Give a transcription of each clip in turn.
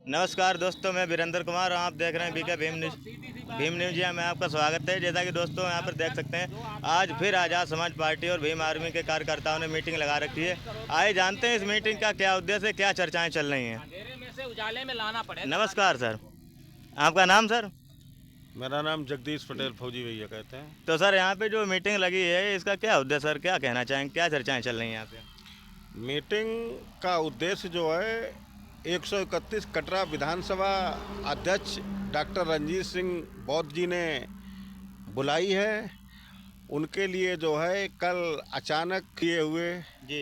नमस्कार दोस्तों, मैं वीरेंद्र कुमार और आप देख रहे हैं बीके भीम न्यूज में आपका स्वागत है। जैसा कि दोस्तों यहाँ पर देख सकते हैं, आज फिर आज़ाद समाज पार्टी और भीम आर्मी के कार्यकर्ताओं ने मीटिंग लगा रखी है। आइए जानते हैं इस मीटिंग का क्या उद्देश्य है, क्या चर्चाएं चल रही हैं। उजाले में लाना पड़ेगा। नमस्कार सर, आपका नाम सर? मेरा नाम जगदीश पटेल फौजी भैया कहते हैं। तो सर यहाँ पे जो मीटिंग लगी है इसका क्या उद्देश्य सर, क्या कहना चाहेंगे, क्या चर्चाएँ चल रही हैं यहाँ पे? मीटिंग का उद्देश्य जो है 131 कटरा विधानसभा अध्यक्ष डॉक्टर रणजीत सिंह बौद्ध जी ने बुलाई है। उनके लिए जो है कल अचानक किए हुए जी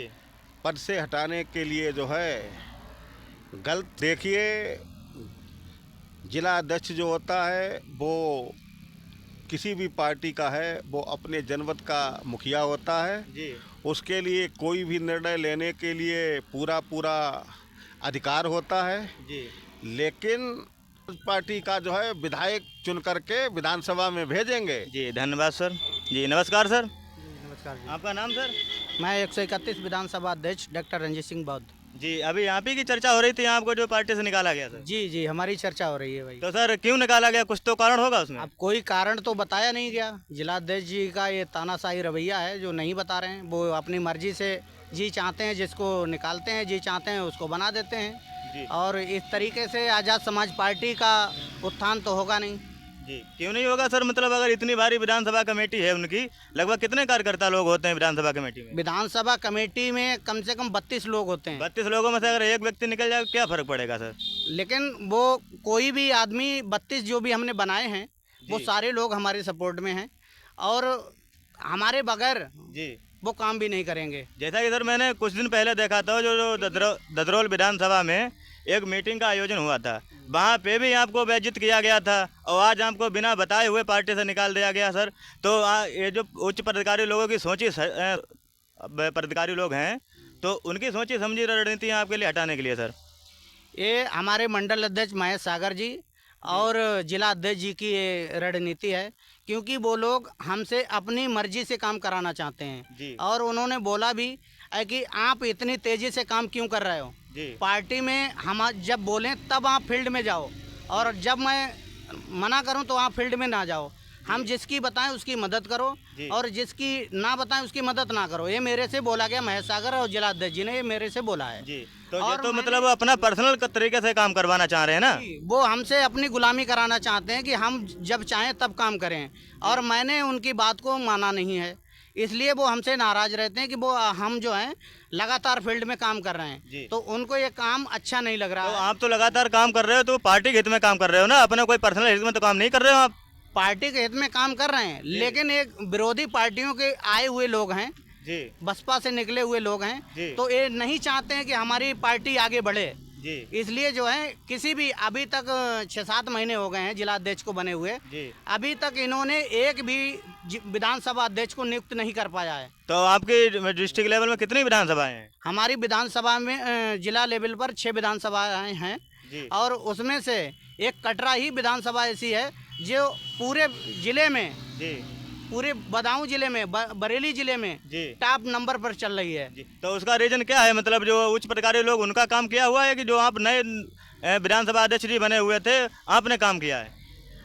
पद से हटाने के लिए जो है गलत देखिए, जिला अध्यक्ष जो होता है वो किसी भी पार्टी का है, वो अपने जनपद का मुखिया होता है। जी उसके लिए कोई भी निर्णय लेने के लिए पूरा अधिकार होता है। जी लेकिन पार्टी का जो है विधायक चुन करके विधानसभा में भेजेंगे। जी धन्यवाद सर। जी नमस्कार सर, नमस्कार जी। आपका नाम सर? मैं 131 विधानसभा अध्यक्ष डॉक्टर रणजीत सिंह बौद्ध। जी अभी यहाँ पे की चर्चा हो रही थी, आपको जो पार्टी से निकाला गया सर। जी जी, हमारी चर्चा हो रही है भाई। तो सर क्यों निकाला गया, कुछ तो कारण होगा उसमें? अब कोई कारण तो बताया नहीं गया। जिलाध्यक्ष जी का ये तानाशाही रवैया है जो नहीं बता रहे हैं। वो अपनी मर्जी से जी चाहते हैं जिसको निकालते हैं, जी चाहते हैं उसको बना देते हैं। जी और इस तरीके से आज़ाद समाज पार्टी का उत्थान तो होगा नहीं। जी क्यों नहीं होगा सर? मतलब अगर इतनी भारी विधानसभा कमेटी है उनकी, लगभग कितने कार्यकर्ता लोग होते हैं विधानसभा कमेटी में? विधानसभा कमेटी में कम से कम 32 लोग होते हैं। 32 लोगों में से अगर एक व्यक्ति निकल जाए क्या फर्क पड़ेगा सर? लेकिन वो कोई भी आदमी 32 जो भी हमने बनाए हैं वो जी। सारे लोग हमारे सपोर्ट में हैं और हमारे बगैर जी वो काम भी नहीं करेंगे। जैसा कि सर मैंने कुछ दिन पहले देखा था, जो ददरोल विधानसभा में एक मीटिंग का आयोजन हुआ था, वहाँ पे भी आपको बेइज्जत किया गया था और आज आपको बिना बताए हुए पार्टी से निकाल दिया गया सर। तो ये जो उच्च पदाधिकारी लोगों की सोची पदाधिकारी लोग हैं, तो उनकी सोची समझी रणनीति है आपके लिए हटाने के लिए सर? ये हमारे मंडल अध्यक्ष महेश सागर जी और जिला अध्यक्ष जी की ये रणनीति है, क्योंकि वो लोग हमसे अपनी मर्जी से काम कराना चाहते हैं। जी और उन्होंने बोला भी है कि आप इतनी तेज़ी से काम क्यों कर रहे हो। जी पार्टी में हम जब बोलें तब आप फील्ड में जाओ और जब मैं मना करूं तो आप फील्ड में ना जाओ। हम जिसकी बताएं उसकी मदद करो और जिसकी ना बताएं उसकी मदद ना करो। ये मेरे से बोला गया, महेश सागर और जिला अध्यक्ष जी ने ये मेरे से बोला है। जी तो ये और तो मतलब अपना पर्सनल तरीके से काम करवाना चाह रहे हैं ना? वो हमसे अपनी गुलामी कराना चाहते हैं कि हम जब चाहें तब काम करें, और मैंने उनकी बात को माना नहीं है, इसलिए वो हमसे नाराज रहते हैं कि वो हम जो हैं लगातार फील्ड में काम कर रहे हैं, तो उनको ये काम अच्छा नहीं लग रहा तो है। आप तो लगातार काम कर रहे हो, तो पार्टी के हित में काम कर रहे हो ना, अपने कोई पर्सनल हित में तो काम नहीं कर रहे हो आप। पार्टी के हित में काम कर रहे हैं, लेकिन एक विरोधी पार्टियों के आए हुए लोग हैं, जी बसपा से निकले हुए लोग जी। हैं, तो ये नहीं चाहते हैं कि हमारी पार्टी आगे बढ़े। जी इसलिए जो है किसी भी, अभी तक 6-7 महीने हो गए हैं जिला अध्यक्ष को बने हुए, जी अभी तक इन्होंने एक भी विधानसभा अध्यक्ष को नियुक्त नहीं कर पाया है। तो आपकी डिस्ट्रिक्ट लेवल में कितनी विधानसभाएं हैं? हमारी विधानसभा में जिला लेवल पर 6 विधानसभाएं हैं जी और उसमें से एक कटरा ही विधानसभा ऐसी है जो पूरे जिले में, जी पूरे बदायूं जिले में, बरेली जिले में जी टॉप नंबर पर चल रही है। जी तो उसका रीजन क्या है? मतलब जो उच्च पदाधिकारी लोग, उनका काम किया हुआ है कि जो आप नए विधानसभा अध्यक्ष जी बने हुए थे आपने काम किया है?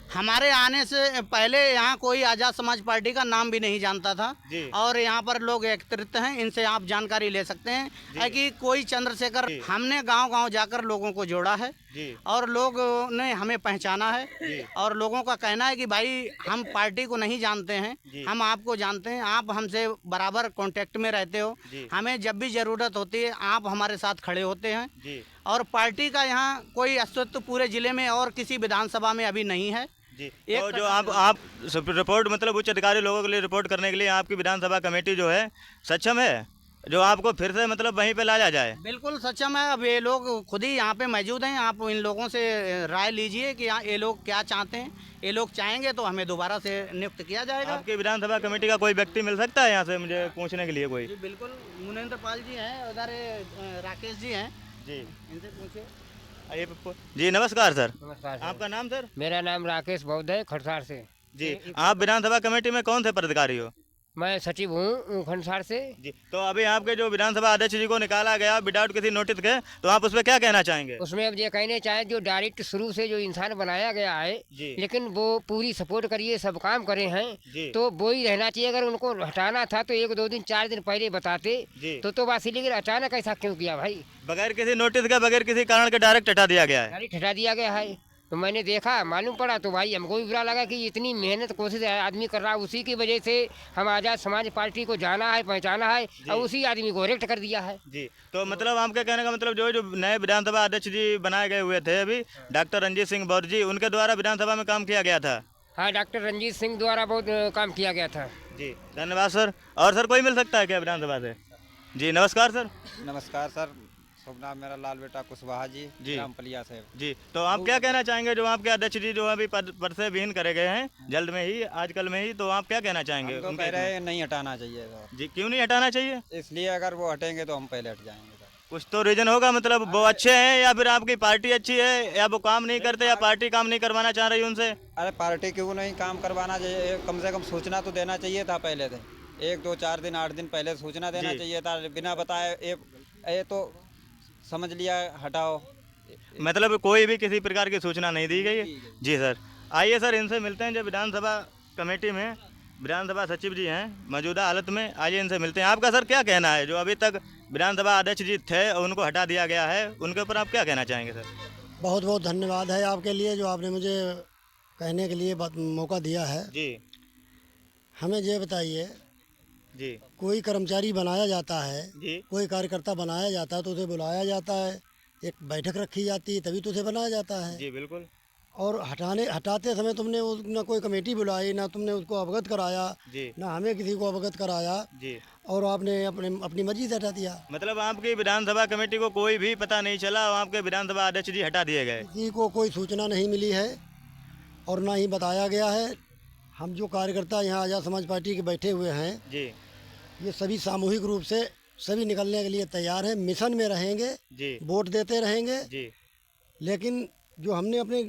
हमारे आने से पहले यहाँ कोई आज़ाद समाज पार्टी का नाम भी नहीं जानता था जी। और यहाँ पर लोग एकत्रित हैं, इनसे आप जानकारी ले सकते हैं है कि कोई चंद्रशेखर, हमने गांव-गांव जाकर लोगों को जोड़ा है जी और लोगों ने हमें पहचाना है और लोगों का कहना है कि भाई हम पार्टी को नहीं जानते हैं, हम आपको जानते हैं, आप हमसे बराबर कांटेक्ट में रहते हो, हमें जब भी ज़रूरत होती है आप हमारे साथ खड़े होते हैं। जी और पार्टी का यहाँ कोई अस्तित्व पूरे ज़िले में और किसी विधानसभा में अभी नहीं है। जी तो जो आप रिपोर्ट, मतलब उच्च अधिकारी लोगों के लिए रिपोर्ट करने के लिए आपकी विधानसभा कमेटी जो है सक्षम है, जो आपको फिर से मतलब वहीं पे लाया जाए? बिल्कुल सक्षम है। अब ये लोग खुद ही यहाँ पे मौजूद हैं, आप इन लोगों से राय लीजिए कि ये लोग क्या चाहते हैं। ये लोग चाहेंगे तो हमें दोबारा से नियुक्त किया जाएगा। आपकी विधानसभा कमेटी का कोई व्यक्ति मिल सकता है यहाँ से मुझे पूछने के लिए कोई? जी बिल्कुल, मुनेंद्र पाल जी हैं, उधर राकेश जी हैं, जी इनसे पूछिए। जी नमस्कार सर, नमस्कार सर। आपका नाम सर? मेरा नाम राकेश बौद्ध है, खरसार से। जी आप विधानसभा कमेटी में कौन से पदाधिकारी हो? मैं सचिव हूँ खंडसार से। जी, तो अभी आपके जो विधानसभा अध्यक्ष जी को निकाला गया विदाउट किसी नोटिस के, तो आप उस पर क्या कहना चाहेंगे? उसमें अब ये कहने चाहे जो डायरेक्ट शुरू से जो इंसान बनाया गया है, जी। लेकिन वो पूरी सपोर्ट करिए, सब काम करे जी। हैं, तो वो ही रहना चाहिए। अगर उनको हटाना था तो 1 2 दिन 4 दिन पहले बताते जी। तो बासी, लेकिन अचानक ऐसा क्यों किया भाई? बगैर किसी नोटिस के, बगैर किसी कारण के डायरेक्ट हटा दिया गया है। डायरेक्ट हटा दिया गया है। तो मैंने देखा, मालूम पड़ा, तो भाई हमको भी बुरा लगा कि इतनी मेहनत कोशिश आदमी कर रहा है, उसी की वजह से हम आज़ाद समाज पार्टी को जाना है, पहचाना है, और उसी आदमी को रिजेक्ट कर दिया है। जी, तो मतलब आपके कहने का मतलब जो नए विधानसभा अध्यक्ष जी बनाए गए हुए थे अभी, डॉक्टर रंजीत सिंह बौद्ध जी, उनके द्वारा विधानसभा में काम किया गया था। हाँ, डॉक्टर रंजीत सिंह द्वारा बहुत काम किया गया था। जी, धन्यवाद सर। और सर कोई मिल सकता है क्या विधानसभा से? जी, नमस्कार सर। नमस्कार सर, शुभ नाम मेरा लाल बेटा कुशवाहा जी, जी। ग्राम पलिया से। जी, तो आप क्या कहना चाहेंगे जो आपके अध्यक्ष जी जो अभी पद से विहीन करे गए हैं जल्द में ही, आजकल में ही, तो आप क्या कहना चाहेंगे? हम तो उनके कह रहे हैं नहीं हटाना चाहिए सर। जी, क्यों नहीं हटाना चाहिए? इसलिए अगर वो हटेंगे तो हम पहले हट जाएंगे सर। कुछ तो रीजन होगा, मतलब वो अच्छे हैं या फिर आपकी पार्टी अच्छी है, या वो काम नहीं करते, या पार्टी काम नहीं करवाना चाह रही उनसे? अरे पार्टी क्यों नहीं काम करवाना चाहिए, कम से कम सूचना तो देना चाहिए था पहले से। 1 2 4 दिन 8 दिन पहले सूचना देना जी। चाहिए था, बिना बताए ये तो समझ लिया हटाओ। मतलब कोई भी किसी प्रकार की सूचना नहीं दी गई है? जी सर, आइए सर इनसे मिलते हैं जो विधानसभा कमेटी में विधानसभा सचिव जी हैं मौजूदा हालत में, आइए इनसे मिलते हैं। आपका सर क्या कहना है जो अभी तक विधानसभा अध्यक्ष जी थे और उनको हटा दिया गया है, उनके ऊपर आप क्या कहना चाहेंगे सर? बहुत बहुत धन्यवाद है आपके लिए जो आपने मुझे कहने के लिए मौका दिया है। जी। हमें ये बताइए, जी। कोई कर्मचारी बनाया जाता है, जी। कोई कार्यकर्ता बनाया जाता है तो उसे बुलाया जाता है, एक बैठक रखी जाती है, तभी तो उसे बनाया जाता है। जी बिल्कुल। और हटाते समय तुमने ना कोई कमेटी बुलाई, ना तुमने उसको अवगत कराया, जी। ना हमें किसी को अवगत कराया, जी, और आपने अपनी मर्जी से हटा दिया। मतलब आपकी विधानसभा कमेटी को कोई भी पता नहीं चला और आपके विधानसभा अध्यक्ष जी हटा दिए गए? किसी को कोई सूचना नहीं मिली है और ना ही बताया गया है। हम जो कार्यकर्ता यहाँ आज़ाद समाज पार्टी के बैठे हुए हैं, जी। ये सभी सामूहिक रूप से सभी निकलने के लिए तैयार हैं, मिशन में रहेंगे, जी। वोट देते रहेंगे। जी। लेकिन जो हमने अपने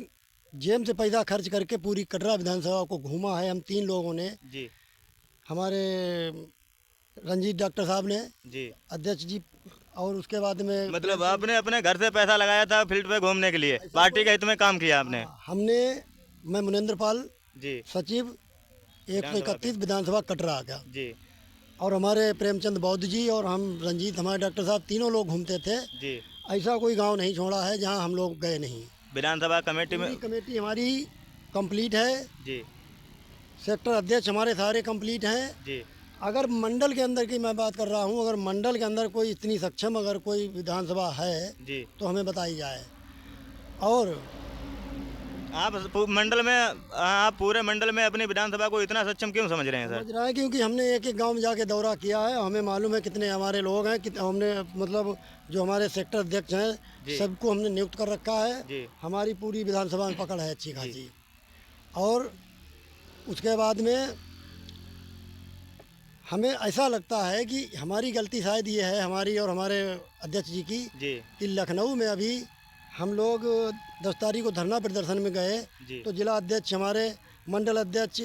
जेब से पैसा खर्च करके पूरी कटरा विधानसभा को घूमा है, हम 3 लोगों ने, जी। हमारे रंजीत डॉक्टर साहब ने, जी। अध्यक्ष जी, और उसके बाद में मतलब आपने अपने घर से पैसा लगाया था फील्ड पे घूमने के लिए, पार्टी के हित में काम किया आपने? मैं मुनेंद्र पाल जी। सचिव 131 विधानसभा कटरा का, जी। और हमारे प्रेमचंद बौद्ध जी और हम रंजीत, हमारे डॉक्टर साहब, तीनों लोग घूमते थे। जी। ऐसा कोई गांव नहीं छोड़ा है जहां हम लोग गए नहीं। विधानसभा कमेटी में? पूरी कमेटी हमारी कंप्लीट है। जी। सेक्टर अध्यक्ष हमारे सारे कंप्लीट हैं। जी। अगर मंडल के अंदर की मैं बात कर रहा हूं, अगर मंडल के अंदर कोई इतनी सक्षम अगर कोई विधानसभा है जी। तो हमें बताई जाए। और आप मंडल में, आप पूरे मंडल में अपनी विधानसभा को इतना सक्षम क्यों समझ रहे हैं सर? समझ रहा है क्योंकि हमने एक एक गांव में जाके दौरा किया है, हमें मालूम है कितने हमारे लोग हैं, हमने मतलब जो हमारे सेक्टर अध्यक्ष हैं सबको हमने नियुक्त कर रखा है। जी। हमारी पूरी विधानसभा में पकड़ है अच्छी खासी। और उसके बाद में हमें ऐसा लगता है कि हमारी गलती शायद ये है हमारी और हमारे अध्यक्ष जी की, जी। कि लखनऊ में अभी हम लोग 10 तारीख को धरना प्रदर्शन में गए, तो जिला अध्यक्ष, हमारे मंडल अध्यक्ष,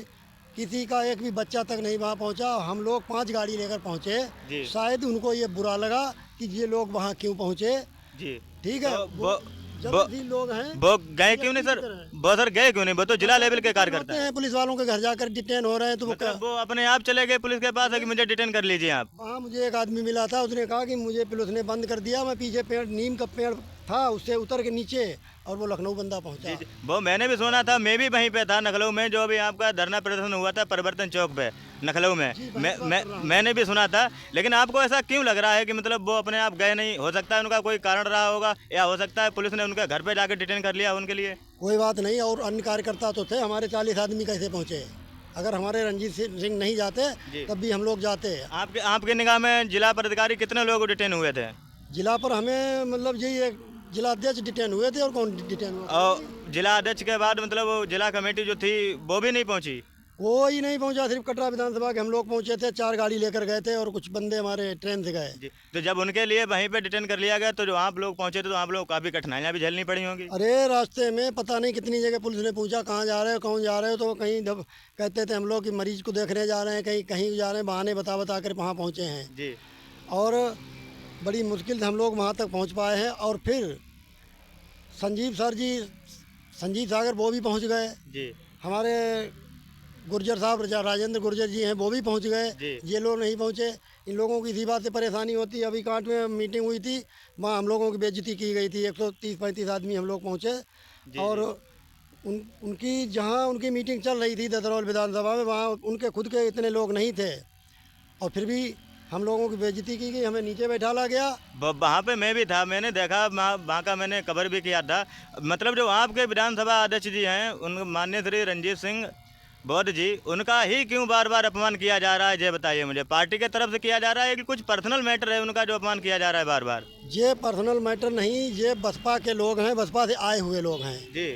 किसी का एक भी बच्चा तक नहीं वहाँ पहुँचा। हम लोग 5 गाड़ी लेकर पहुँचे। शायद उनको ये बुरा लगा कि ये लोग वहाँ क्यों पहुँचे। जी। ठीक है, वो जल्दी लोग हैं, वो गए क्यों नहीं सर? वो सर गए क्यों नहीं? वो तो जिला लेवल के कार्यकर्ता हैं, पुलिस वालों के घर जाकर डिटेन हो रहे हैं। तो मतलब वो अपने आप चले गए पुलिस के पास है कि मुझे डिटेन कर लीजिए आप? वहाँ मुझे एक आदमी मिला था, उसने कहा कि मुझे पुलिस ने बंद कर दिया, मैं पीछे पेड़, नीम का पेड़ था, उससे उतर के नीचे, और वो लखनऊ बंदा पहुंचा। जी। वो मैंने भी सुना था, मैं भी वहीं पे था लखनऊ में, जो अभी आपका धरना प्रदर्शन हुआ था परिवर्तन चौक पे लखनऊ में। मैंने भी सुना था। लेकिन आपको ऐसा क्यों लग रहा है कि मतलब वो अपने आप गए नहीं? हो सकता है उनका कोई कारण रहा होगा, या हो सकता है पुलिस ने उनके घर पे जाकर डिटेन कर लिया उनके लिए? कोई बात नहीं, और अन्य कार्यकर्ता तो थे, हमारे 40 आदमी कैसे पहुँचे? अगर हमारे रंजीत सिंह नहीं जाते तब भी हम लोग जाते। आपके निगाह में जिला पदाधिकारी कितने लोग डिटेन हुए थे? जिला पर हमें मतलब यही एक जिला अध्यक्ष डिटेन हुए थे, और कौन डिटेन हुआ? और जिला अध्यक्ष के बाद मतलब वो जिला कमेटी जो थी वो भी नहीं पहुंची? कोई नहीं पहुंचा, सिर्फ कटरा विधानसभा के हम लोग पहुंचे थे, 4 गाड़ी लेकर गए थे और कुछ बंदे हमारे ट्रेन से गए। जी, तो जब उनके लिए वहीं पे डिटेन कर लिया गया तो जो आप लोग पहुंचे थे तो आप लोग काफ़ी कठिनाइयाँ भी झेलनी पड़ी होंगी। अरे रास्ते में पता नहीं कितनी जगह पुलिस ने पूछा कहाँ जा रहे हो, कौन जा रहे हो, तो कहीं कहते थे हम लोग कि मरीज को देखने जा रहे हैं, कहीं कहीं जा रहे हैं, बहाने बता बता कर वहाँ पहुँचे हैं। जी और बड़ी मुश्किल से हम लोग वहाँ तक पहुँच पाए हैं। और फिर संजीव सागर वो भी पहुँच गए। जी हमारे गुर्जर साहब राजेंद्र गुर्जर जी हैं, वो भी पहुंच गए। ये लोग नहीं पहुंचे। इन लोगों की इसी बात से परेशानी होती है। अभी कांट में मीटिंग हुई थी, वहाँ हम लोगों की बेइज्जती की गई थी। 130-35 आदमी हम लोग पहुंचे। और उनकी जहाँ उनकी मीटिंग चल रही थी ददरौल विधानसभा में, वहाँ उनके खुद के इतने लोग नहीं थे और फिर भी हम लोगों की बेइज्जती की गई, हमें नीचे बैठाला गया। वहाँ पे मैं भी था, मैंने देखा, वहाँ का मैंने कवर भी किया था। मतलब जो आपके विधानसभा अध्यक्ष जी हैं, उन माननीय श्री रणजीत सिंह बौद्ध जी, उनका ही क्यों बार बार अपमान किया जा रहा है, ये बताइए मुझे। पार्टी के तरफ से किया जा रहा है कि कुछ पर्सनल मैटर है उनका जो अपमान किया जा रहा है बार बार? ये पर्सनल मैटर नहीं, ये बसपा के लोग हैं, बसपा से आए हुए लोग हैं जी।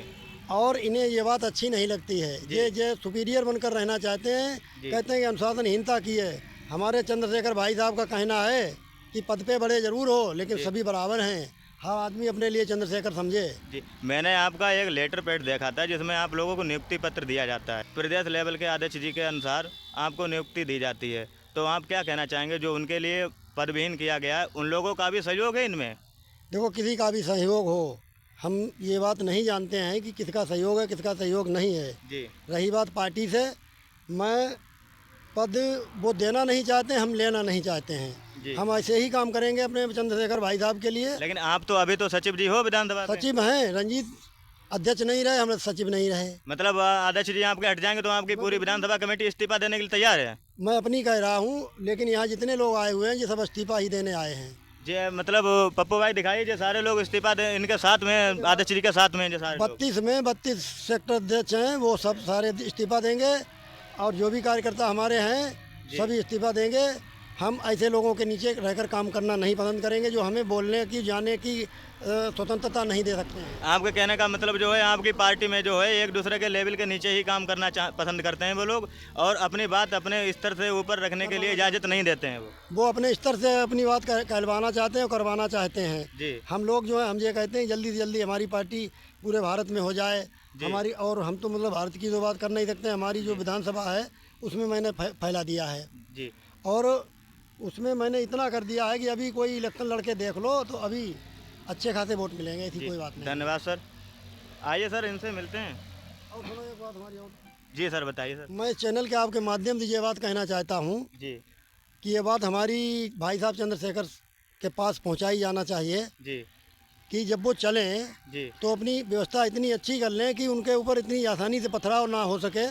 और इन्हें ये बात अच्छी नहीं लगती है। ये सुपीरियर बनकर रहना चाहते हैं, कहते हैं कि अनुशासनहीनता की है। हमारे चंद्रशेखर भाई साहब का कहना है कि पद पे बड़े जरूर हो लेकिन सभी बराबर हैं। हाँ, आदमी अपने लिए चंद्रशेखर समझे। जी, मैंने आपका एक लेटर पैड देखा था जिसमें आप लोगों को नियुक्ति पत्र दिया जाता है। प्रदेश लेवल के अध्यक्ष जी के अनुसार आपको नियुक्ति दी जाती है, तो आप क्या कहना चाहेंगे जो उनके लिए पदविहीन किया गया है, उन लोगों का भी सहयोग है इनमें? देखो, किसी का भी सहयोग हो, हम ये बात नहीं जानते हैं कि किसका सहयोग है किसका सहयोग नहीं है। जी। रही बात पार्टी से, मैं पद वो देना नहीं चाहते, हम लेना नहीं चाहते हैं। हम ऐसे ही काम करेंगे अपने चंद्रशेखर भाई साहब के लिए। लेकिन आप तो अभी तो सचिव जी हो विधानसभा के। सचिव हैं, रंजीत अध्यक्ष नहीं रहे, हम सचिव नहीं रहे। मतलब अध्यक्ष जी आपके हट जाएंगे तो आपकी पूरी विधानसभा कमेटी इस्तीफा देने के लिए तैयार है? मैं अपनी कह रहा हूँ, लेकिन यहाँ जितने लोग आए हुए हैं ये सब इस्तीफा ही देने आए हैं। जी, मतलब पप्पू भाई दिखाइए, जो सारे लोग इस्तीफा दे इनके साथ में, अध्यक्ष जी के साथ में जो सारे 32 सेक्टर अध्यक्ष हैं, वो सब सारे इस्तीफा देंगे और जो भी कार्यकर्ता हमारे हैं सभी इस्तीफा देंगे। हम ऐसे लोगों के नीचे रहकर काम करना नहीं पसंद करेंगे जो हमें बोलने की जाने की स्वतंत्रता नहीं दे सकते हैं। आपके कहने का मतलब जो है, आपकी पार्टी में जो है एक दूसरे के लेवल के नीचे ही काम करना पसंद करते हैं वो लोग, और अपनी बात अपने स्तर से ऊपर रखने के लिए इजाज़त नहीं देते हैं। वो अपने स्तर से अपनी बात कहलवाना चाहते हैं और करवाना चाहते हैं। जी। हम लोग जो है, हम ये कहते हैं जल्दी से जल्दी हमारी पार्टी पूरे भारत में हो जाए हमारी। और हम तो मतलब भारत की तो बात कर नहीं सकते, हमारी जो विधानसभा है उसमें मैंने फैला दिया है जी। और उसमें मैंने इतना कर दिया है कि अभी कोई इलेक्शन लड़के देख लो तो अभी अच्छे खासे वोट मिलेंगे, ऐसी कोई बात नहीं। धन्यवाद सर। आइए सर, इनसे मिलते हैं। और सुनो एक बात हमारी और। जी सर, बताइए सर। मैं चैनल के आपके माध्यम से ये बात कहना चाहता हूँ जी कि ये बात हमारी भाई साहब चंद्रशेखर के पास पहुँचाई जाना चाहिए जी कि जब वो चलें जी तो अपनी व्यवस्था इतनी अच्छी कर लें कि उनके ऊपर इतनी आसानी से पथराव ना हो सके।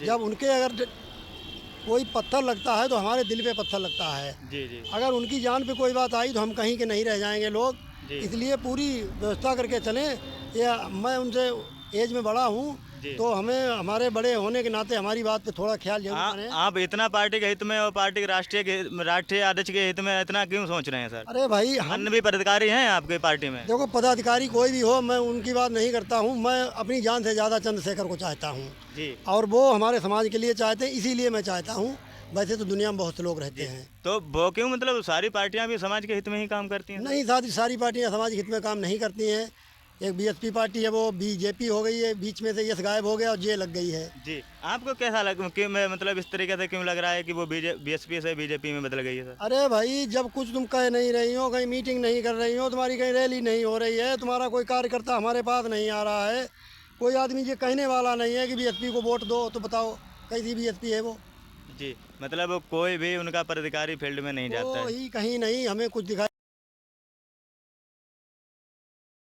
जब उनके अगर कोई पत्थर लगता है तो हमारे दिल पे पत्थर लगता है। जी। अगर उनकी जान पे कोई बात आई तो हम कहीं के नहीं रह जाएंगे लोग। इसलिए पूरी व्यवस्था करके चलें। या मैं उनसे एज में बड़ा हूँ तो हमें हमारे बड़े होने के नाते हमारी बात पे थोड़ा ख्याल जरूर करें। आप इतना पार्टी के हित में और पार्टी के राष्ट्रीय अध्यक्ष के हित में इतना क्यों सोच रहे हैं सर? अरे भाई, अन्य भी पदाधिकारी हैं आपके पार्टी में? देखो, पदाधिकारी कोई भी हो, मैं उनकी बात नहीं करता हूँ। मैं अपनी जान से ज़्यादा चंद्रशेखर को चाहता हूँ और वो हमारे समाज के लिए चाहते हैं, इसीलिए मैं चाहता हूँ। वैसे तो दुनिया में बहुत से लोग रहते हैं। तो वो क्यों, मतलब सारी पार्टियां भी समाज के हित में ही काम करती हैं? नहीं, सारी पार्टियां समाज के हित में काम नहीं करती हैं। एक बीएसपी पार्टी है, वो बीजेपी हो गई है, बीच में से यस गायब हो गया और जे लग गई है। जी। आपको कैसा कि मतलब इस तरीके से क्यों लग रहा है कि वो बीएसपी से बीजेपी में बदल गई है सर? अरे भाई, जब कुछ तुम कह नहीं रही हो, कहीं मीटिंग नहीं कर रही हो, तुम्हारी कहीं रैली नहीं हो रही है, तुम्हारा कोई कार्यकर्ता हमारे पास नहीं आ रहा है, कोई आदमी ये कहने वाला नहीं है कि बीएसपी को वोट दो, तो बताओ कैसी बीएसपी है वो? जी, मतलब कोई भी उनका पदाधिकारी फील्ड में नहीं जाता है? कहीं नहीं, हमें कुछ दिखाई